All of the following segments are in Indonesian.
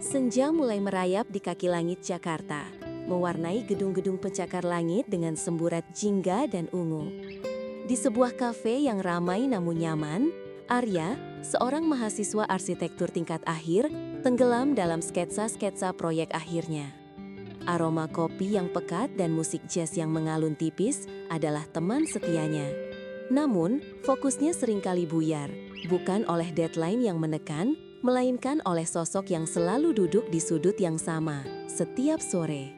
Senja mulai merayap di kaki langit Jakarta, mewarnai gedung-gedung pencakar langit dengan semburat jingga dan ungu. Di sebuah kafe yang ramai namun nyaman, Arya, seorang mahasiswa arsitektur tingkat akhir, tenggelam dalam sketsa-sketsa proyek akhirnya. Aroma kopi yang pekat dan musik jazz yang mengalun tipis adalah teman setianya. Namun, fokusnya seringkali buyar, bukan oleh deadline yang menekan, melainkan oleh sosok yang selalu duduk di sudut yang sama, setiap sore.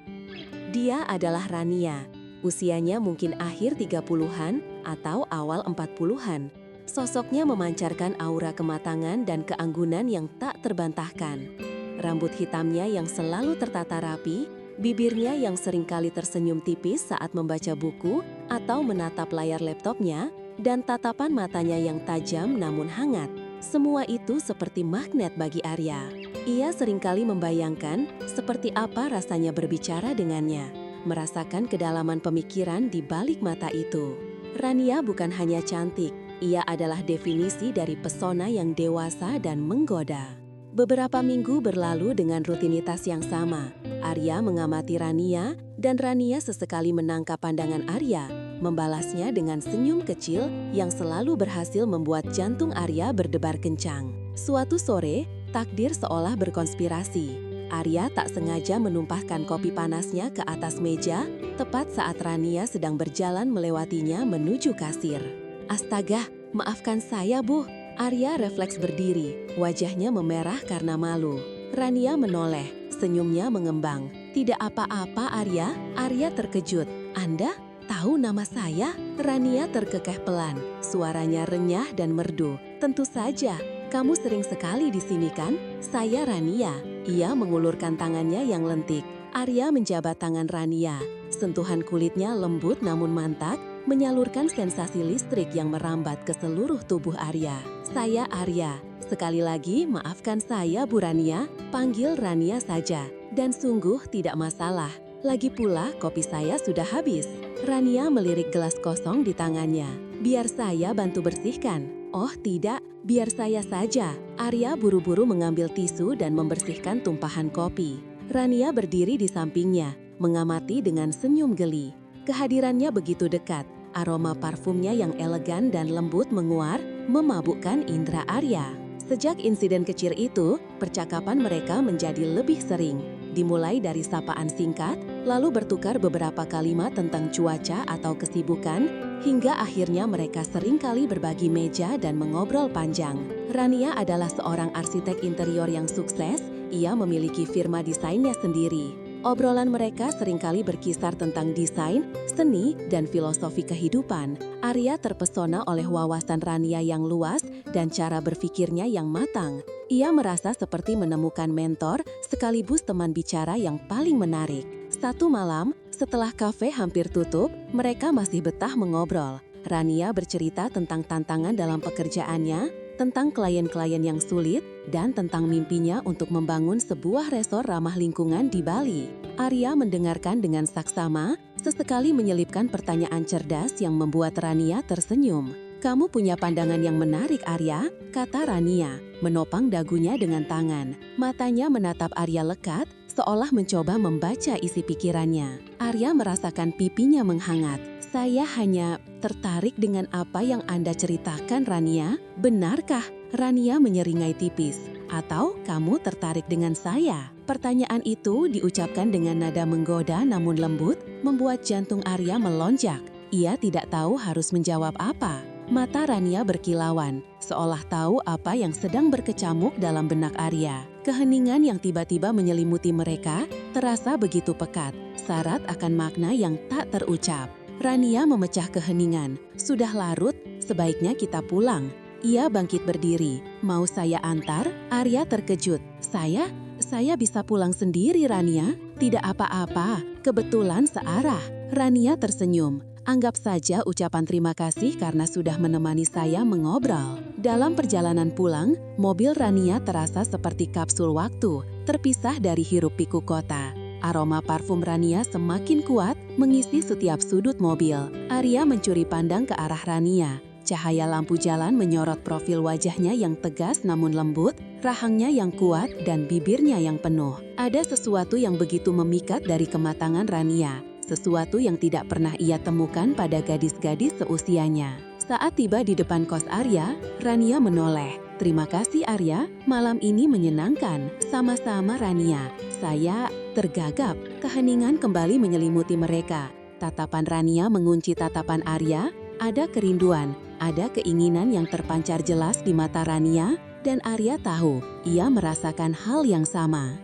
Dia adalah Rania, usianya mungkin akhir 30-an atau awal 40-an. Sosoknya memancarkan aura kematangan dan keanggunan yang tak terbantahkan. Rambut hitamnya yang selalu tertata rapi, bibirnya yang seringkali tersenyum tipis saat membaca buku atau menatap layar laptopnya, dan tatapan matanya yang tajam namun hangat. Semua itu seperti magnet bagi Arya. Ia seringkali membayangkan seperti apa rasanya berbicara dengannya, merasakan kedalaman pemikiran di balik mata itu. Rania bukan hanya cantik, ia adalah definisi dari pesona yang dewasa dan menggoda. Beberapa minggu berlalu dengan rutinitas yang sama. Arya mengamati Rania, dan Rania sesekali menangkap pandangan Arya, membalasnya dengan senyum kecil yang selalu berhasil membuat jantung Arya berdebar kencang. Suatu sore, takdir seolah berkonspirasi. Arya tak sengaja menumpahkan kopi panasnya ke atas meja, tepat saat Rania sedang berjalan melewatinya menuju kasir. "Astaga, maafkan saya, Bu." Arya refleks berdiri, wajahnya memerah karena malu. Rania menoleh, senyumnya mengembang. "Tidak apa-apa, Arya." Arya terkejut. "Anda tahu nama saya?" Rania terkekeh pelan, suaranya renyah dan merdu. "Tentu saja, kamu sering sekali di sini kan? Saya Rania." Ia mengulurkan tangannya yang lentik. Arya menjabat tangan Rania. Sentuhan kulitnya lembut namun mantak, menyalurkan sensasi listrik yang merambat ke seluruh tubuh Arya. "Saya Arya. Sekali lagi, maafkan saya, Bu Rania." Panggil Rania saja. Dan sungguh tidak masalah. Lagi pula, kopi saya sudah habis. Rania melirik gelas kosong di tangannya. "Biar saya bantu bersihkan." "Oh tidak, biar saya saja." Arya buru-buru mengambil tisu dan membersihkan tumpahan kopi. Rania berdiri di sampingnya, mengamati dengan senyum geli. Kehadirannya begitu dekat, aroma parfumnya yang elegan dan lembut menguar, memabukkan indera Arya. Sejak insiden kecil itu, percakapan mereka menjadi lebih sering. Dimulai dari sapaan singkat, lalu bertukar beberapa kalimat tentang cuaca atau kesibukan, hingga akhirnya mereka seringkali berbagi meja dan mengobrol panjang. Rania adalah seorang arsitek interior yang sukses, ia memiliki firma desainnya sendiri. Obrolan mereka seringkali berkisar tentang desain, seni, dan filosofi kehidupan. Arya terpesona oleh wawasan Rania yang luas dan cara berpikirnya yang matang. Ia merasa seperti menemukan mentor sekaligus teman bicara yang paling menarik. Satu malam, setelah kafe hampir tutup, mereka masih betah mengobrol. Rania bercerita tentang tantangan dalam pekerjaannya, tentang klien-klien yang sulit, dan tentang mimpinya untuk membangun sebuah resor ramah lingkungan di Bali. Arya mendengarkan dengan saksama, sesekali menyelipkan pertanyaan cerdas yang membuat Rania tersenyum. "Kamu punya pandangan yang menarik, Arya," kata Rania, menopang dagunya dengan tangan. Matanya menatap Arya lekat, seolah mencoba membaca isi pikirannya. Arya merasakan pipinya menghangat. "Saya hanya tertarik dengan apa yang Anda ceritakan, Rania. Benarkah?" Rania menyeringai tipis. "Atau kamu tertarik dengan saya?" Pertanyaan itu diucapkan dengan nada menggoda namun lembut, membuat jantung Arya melonjak. Ia tidak tahu harus menjawab apa. Mata Rania berkilauan, seolah tahu apa yang sedang berkecamuk dalam benak Arya. Keheningan yang tiba-tiba menyelimuti mereka terasa begitu pekat, syarat akan makna yang tak terucap. Rania memecah keheningan. "Sudah larut, sebaiknya kita pulang." Ia bangkit berdiri. "Mau saya antar?" Arya terkejut. Saya bisa pulang sendiri, Rania." "Tidak apa-apa, kebetulan searah." Rania tersenyum. "Anggap saja ucapan terima kasih karena sudah menemani saya mengobrol." Dalam perjalanan pulang, mobil Rania terasa seperti kapsul waktu, terpisah dari hiruk-pikuk kota. Aroma parfum Rania semakin kuat, mengisi setiap sudut mobil. Arya mencuri pandang ke arah Rania. Cahaya lampu jalan menyorot profil wajahnya yang tegas namun lembut. rahangnya yang kuat dan bibirnya yang penuh. Ada sesuatu yang begitu memikat dari kematangan Rania, sesuatu yang tidak pernah ia temukan pada gadis-gadis seusianya. Saat tiba di depan kos Arya, Rania menoleh. "Terima kasih Arya, malam ini menyenangkan." "Sama-sama Rania." Saya tergagap. Keheningan kembali menyelimuti mereka. Tatapan Rania mengunci tatapan Arya. Ada kerinduan, ada keinginan yang terpancar jelas di mata Rania, dan Arya tahu ia merasakan hal yang sama.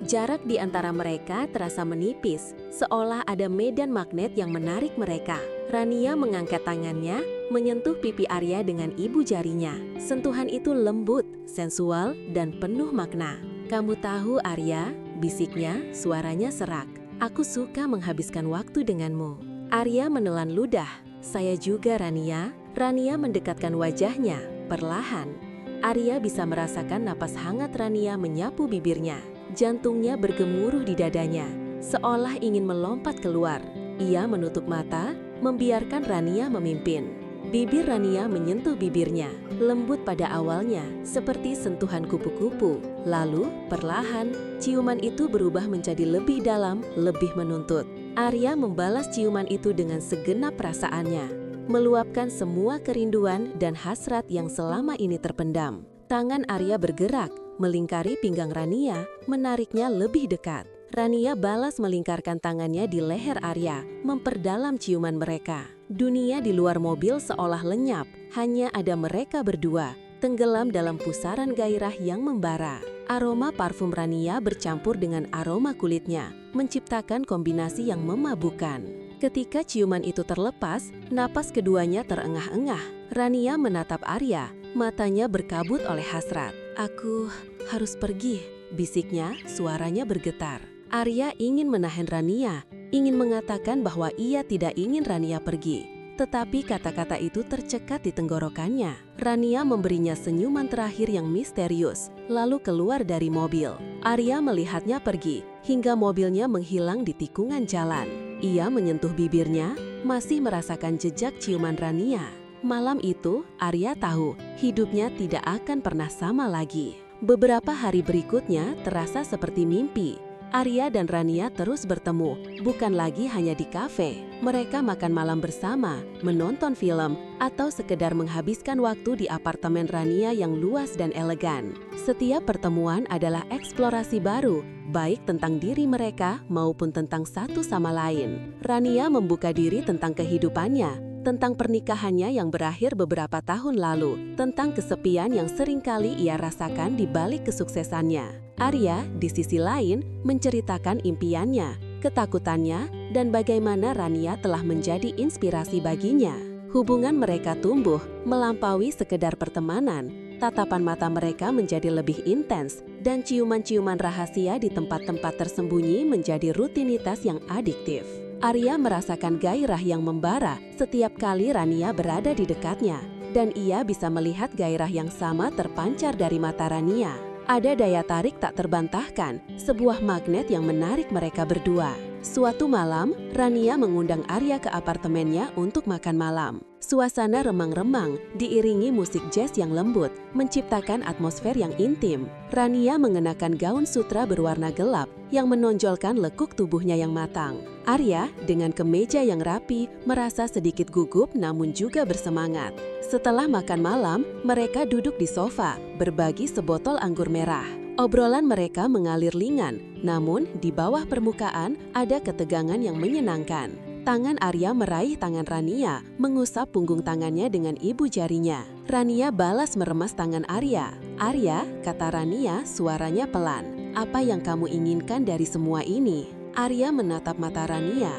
Jarak di antara mereka terasa menipis, seolah ada medan magnet yang menarik mereka. Rania mengangkat tangannya, menyentuh pipi Arya dengan ibu jarinya. Sentuhan itu lembut, sensual, dan penuh makna. "Kamu tahu Arya," bisiknya, suaranya serak. "Aku suka menghabiskan waktu denganmu." Arya menelan ludah. "Saya juga Rania." Rania mendekatkan wajahnya, perlahan. Arya bisa merasakan napas hangat Rania menyapu bibirnya. Jantungnya bergemuruh di dadanya, seolah ingin melompat keluar. Ia menutup mata, membiarkan Rania memimpin. Bibir Rania menyentuh bibirnya, lembut pada awalnya, seperti sentuhan kupu-kupu. Lalu, perlahan, ciuman itu berubah menjadi lebih dalam, lebih menuntut. Arya membalas ciuman itu dengan segenap perasaannya, meluapkan semua kerinduan dan hasrat yang selama ini terpendam. Tangan Arya bergerak, melingkari pinggang Rania, menariknya lebih dekat. Rania balas melingkarkan tangannya di leher Arya, memperdalam ciuman mereka. Dunia di luar mobil seolah lenyap, hanya ada mereka berdua, tenggelam dalam pusaran gairah yang membara. Aroma parfum Rania bercampur dengan aroma kulitnya, menciptakan kombinasi yang memabukkan. Ketika ciuman itu terlepas, napas keduanya terengah-engah. Rania menatap Arya, matanya berkabut oleh hasrat. "Aku harus pergi," bisiknya, suaranya bergetar. Arya ingin menahan Rania, ingin mengatakan bahwa ia tidak ingin Rania pergi. Tetapi kata-kata itu tercekat di tenggorokannya. Rania memberinya senyuman terakhir yang misterius, lalu keluar dari mobil. Arya melihatnya pergi, hingga mobilnya menghilang di tikungan jalan. Ia menyentuh bibirnya, masih merasakan jejak ciuman Rania. Malam itu, Arya tahu hidupnya tidak akan pernah sama lagi. Beberapa hari berikutnya terasa seperti mimpi. Arya dan Rania terus bertemu, bukan lagi hanya di kafe. Mereka makan malam bersama, menonton film, atau sekedar menghabiskan waktu di apartemen Rania yang luas dan elegan. Setiap pertemuan adalah eksplorasi baru, baik tentang diri mereka maupun tentang satu sama lain. Rania membuka diri tentang kehidupannya, tentang pernikahannya yang berakhir beberapa tahun lalu, tentang kesepian yang seringkali ia rasakan di balik kesuksesannya. Arya, di sisi lain, menceritakan impiannya, ketakutannya, dan bagaimana Rania telah menjadi inspirasi baginya. Hubungan mereka tumbuh, melampaui sekedar pertemanan. Tatapan mata mereka menjadi lebih intens, dan ciuman-ciuman rahasia di tempat-tempat tersembunyi menjadi rutinitas yang adiktif. Arya merasakan gairah yang membara setiap kali Rania berada di dekatnya, dan ia bisa melihat gairah yang sama terpancar dari mata Rania. Ada daya tarik tak terbantahkan, sebuah magnet yang menarik mereka berdua. Suatu malam, Rania mengundang Arya ke apartemennya untuk makan malam. Suasana remang-remang, diiringi musik jazz yang lembut, menciptakan atmosfer yang intim. Rania mengenakan gaun sutra berwarna gelap yang menonjolkan lekuk tubuhnya yang matang. Arya, dengan kemeja yang rapi, merasa sedikit gugup namun juga bersemangat. Setelah makan malam, mereka duduk di sofa, berbagi sebotol anggur merah. Obrolan mereka mengalir ringan, namun di bawah permukaan ada ketegangan yang menyenangkan. Tangan Arya meraih tangan Rania, mengusap punggung tangannya dengan ibu jarinya. Rania balas meremas tangan Arya. "Arya," kata Rania, suaranya pelan, "apa yang kamu inginkan dari semua ini?" Arya menatap mata Rania.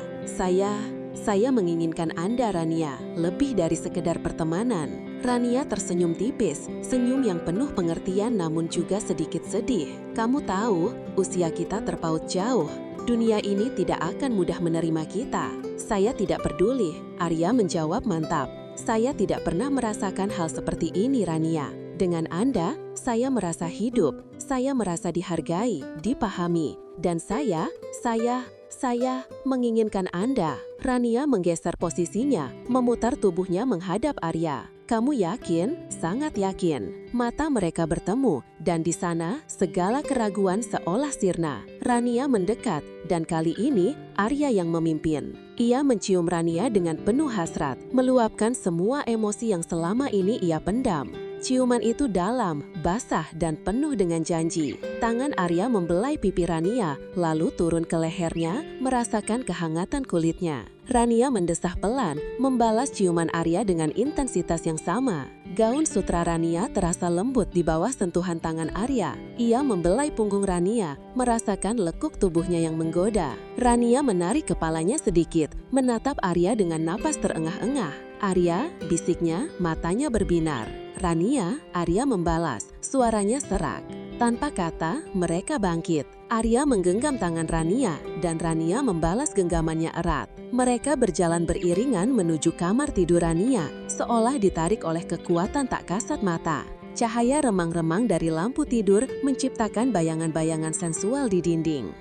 Saya menginginkan Anda, Rania, lebih dari sekedar pertemanan." Rania tersenyum tipis, senyum yang penuh pengertian namun juga sedikit sedih. "Kamu tahu, usia kita terpaut jauh. Dunia ini tidak akan mudah menerima kita." "Saya tidak peduli," Arya menjawab mantap. "Saya tidak pernah merasakan hal seperti ini, Rania. Dengan Anda, saya merasa hidup, saya merasa dihargai, dipahami, dan saya menginginkan Anda." Rania menggeser posisinya, memutar tubuhnya menghadap Arya. Kamu yakin? Sangat yakin. Mata mereka bertemu, dan di sana segala keraguan seolah sirna. Rania mendekat, dan kali ini Arya yang memimpin. Ia mencium Rania dengan penuh hasrat, meluapkan semua emosi yang selama ini ia pendam. Ciuman itu dalam, basah, dan penuh dengan janji. Tangan Arya membelai pipi Rania, lalu turun ke lehernya, merasakan kehangatan kulitnya. Rania mendesah pelan, membalas ciuman Arya dengan intensitas yang sama. Gaun sutra Rania terasa lembut di bawah sentuhan tangan Arya. Ia membelai punggung Rania, merasakan lekuk tubuhnya yang menggoda. Rania menarik kepalanya sedikit, menatap Arya dengan napas terengah-engah. Arya, bisiknya, matanya berbinar. Rania, Arya membalas, suaranya serak. Tanpa kata, mereka bangkit. Arya menggenggam tangan Rania, dan Rania membalas genggamannya erat. Mereka berjalan beriringan menuju kamar tidur Rania, seolah ditarik oleh kekuatan tak kasat mata. Cahaya remang-remang dari lampu tidur menciptakan bayangan-bayangan sensual di dinding.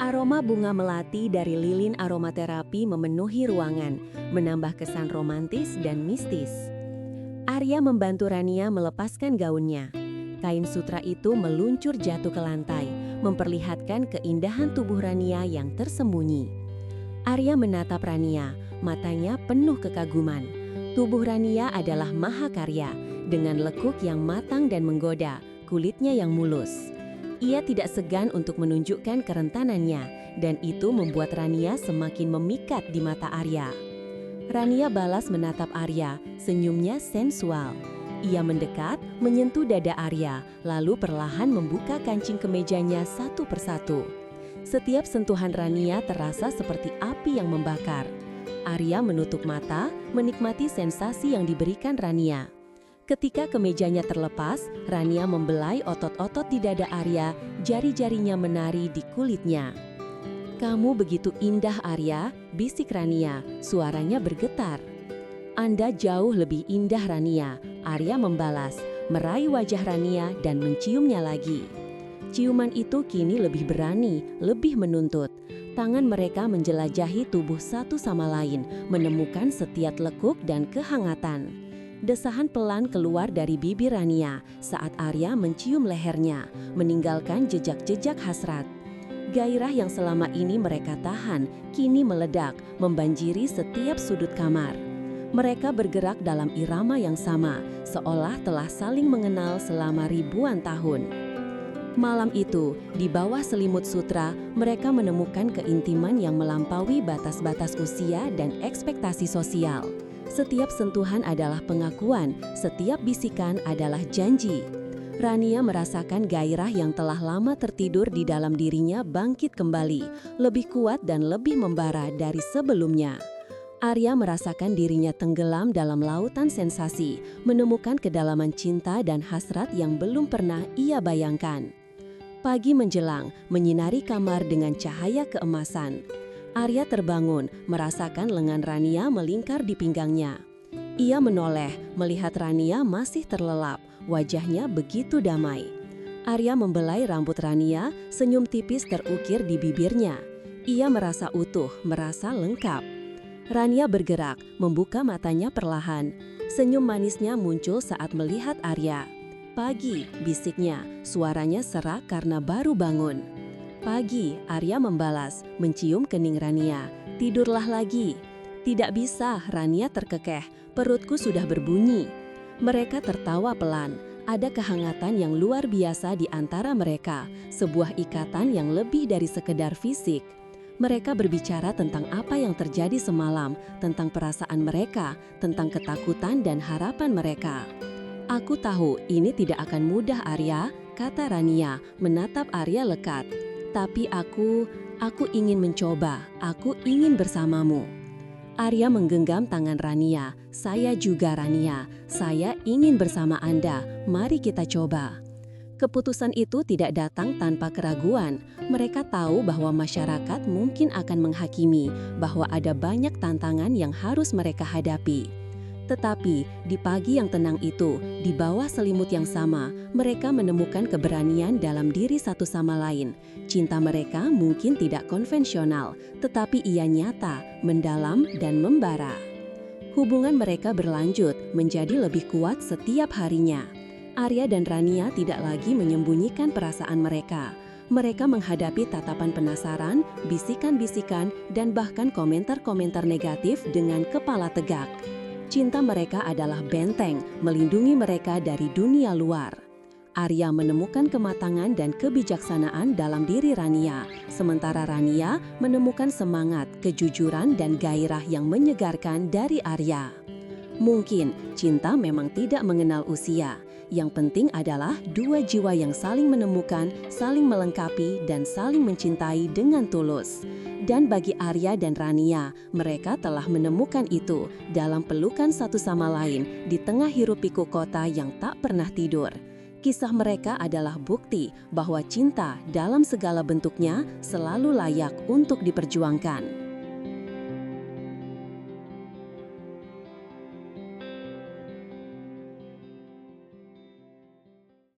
Aroma bunga melati dari lilin aromaterapi memenuhi ruangan, menambah kesan romantis dan mistis. Arya membantu Rania melepaskan gaunnya. Kain sutra itu meluncur jatuh ke lantai, memperlihatkan keindahan tubuh Rania yang tersembunyi. Arya menatap Rania, matanya penuh kekaguman. Tubuh Rania adalah mahakarya, dengan lekuk yang matang dan menggoda, kulitnya yang mulus. Ia tidak segan untuk menunjukkan kerentanannya, dan itu membuat Rania semakin memikat di mata Arya. Rania balas menatap Arya, senyumnya sensual. Ia mendekat, menyentuh dada Arya, lalu perlahan membuka kancing kemejanya satu persatu. Setiap sentuhan Rania terasa seperti api yang membakar. Arya menutup mata, menikmati sensasi yang diberikan Rania. Ketika kemejanya terlepas, Rania membelai otot-otot di dada Arya, jari-jarinya menari di kulitnya. "Kamu begitu indah, Arya," bisik Rania, suaranya bergetar. "Anda jauh lebih indah, Rania," Arya membalas, meraih wajah Rania dan menciumnya lagi. Ciuman itu kini lebih berani, lebih menuntut. Tangan mereka menjelajahi tubuh satu sama lain, menemukan setiap lekuk dan kehangatan. Desahan pelan keluar dari bibir Rania saat Arya mencium lehernya, meninggalkan jejak-jejak hasrat. Gairah yang selama ini mereka tahan, kini meledak, membanjiri setiap sudut kamar. Mereka bergerak dalam irama yang sama, seolah telah saling mengenal selama ribuan tahun. Malam itu, di bawah selimut sutra, mereka menemukan keintiman yang melampaui batas-batas usia dan ekspektasi sosial. Setiap sentuhan adalah pengakuan, setiap bisikan adalah janji. Rania merasakan gairah yang telah lama tertidur di dalam dirinya bangkit kembali, lebih kuat dan lebih membara dari sebelumnya. Arya merasakan dirinya tenggelam dalam lautan sensasi, menemukan kedalaman cinta dan hasrat yang belum pernah ia bayangkan. Pagi menjelang, menyinari kamar dengan cahaya keemasan. Arya terbangun, merasakan lengan Rania melingkar di pinggangnya. Ia menoleh, melihat Rania masih terlelap, wajahnya begitu damai. Arya membelai rambut Rania, senyum tipis terukir di bibirnya. Ia merasa utuh, merasa lengkap. Rania bergerak, membuka matanya perlahan. Senyum manisnya muncul saat melihat Arya. "Pagi," bisiknya, suaranya serak karena baru bangun. "Pagi," Arya membalas, mencium kening Rania. "Tidurlah lagi." "Tidak bisa," Rania terkekeh, "perutku sudah berbunyi." Mereka tertawa pelan. Ada kehangatan yang luar biasa di antara mereka, sebuah ikatan yang lebih dari sekedar fisik. Mereka berbicara tentang apa yang terjadi semalam, tentang perasaan mereka, tentang ketakutan dan harapan mereka. "Aku tahu ini tidak akan mudah, Arya," kata Rania, menatap Arya lekat. "Tapi aku ingin mencoba, aku ingin bersamamu." Arya menggenggam tangan Rania. "Saya juga, Rania. Saya ingin bersama Anda. Mari kita coba." Keputusan itu tidak datang tanpa keraguan. Mereka tahu bahwa masyarakat mungkin akan menghakimi, bahwa ada banyak tantangan yang harus mereka hadapi. Tetapi di pagi yang tenang itu, di bawah selimut yang sama, mereka menemukan keberanian dalam diri satu sama lain. Cinta mereka mungkin tidak konvensional, tetapi ia nyata, mendalam dan membara. Hubungan mereka berlanjut menjadi lebih kuat setiap harinya. Arya dan Rania tidak lagi menyembunyikan perasaan mereka. Mereka menghadapi tatapan penasaran, bisikan-bisikan, dan bahkan komentar-komentar negatif dengan kepala tegak. Cinta mereka adalah benteng, melindungi mereka dari dunia luar. Arya menemukan kematangan dan kebijaksanaan dalam diri Rania, sementara Rania menemukan semangat, kejujuran, dan gairah yang menyegarkan dari Arya. Mungkin cinta memang tidak mengenal usia. Yang penting adalah dua jiwa yang saling menemukan, saling melengkapi, dan saling mencintai dengan tulus. Dan bagi Arya dan Rania, mereka telah menemukan itu dalam pelukan satu sama lain di tengah hiruk-pikuk kota yang tak pernah tidur. Kisah mereka adalah bukti bahwa cinta dalam segala bentuknya selalu layak untuk diperjuangkan.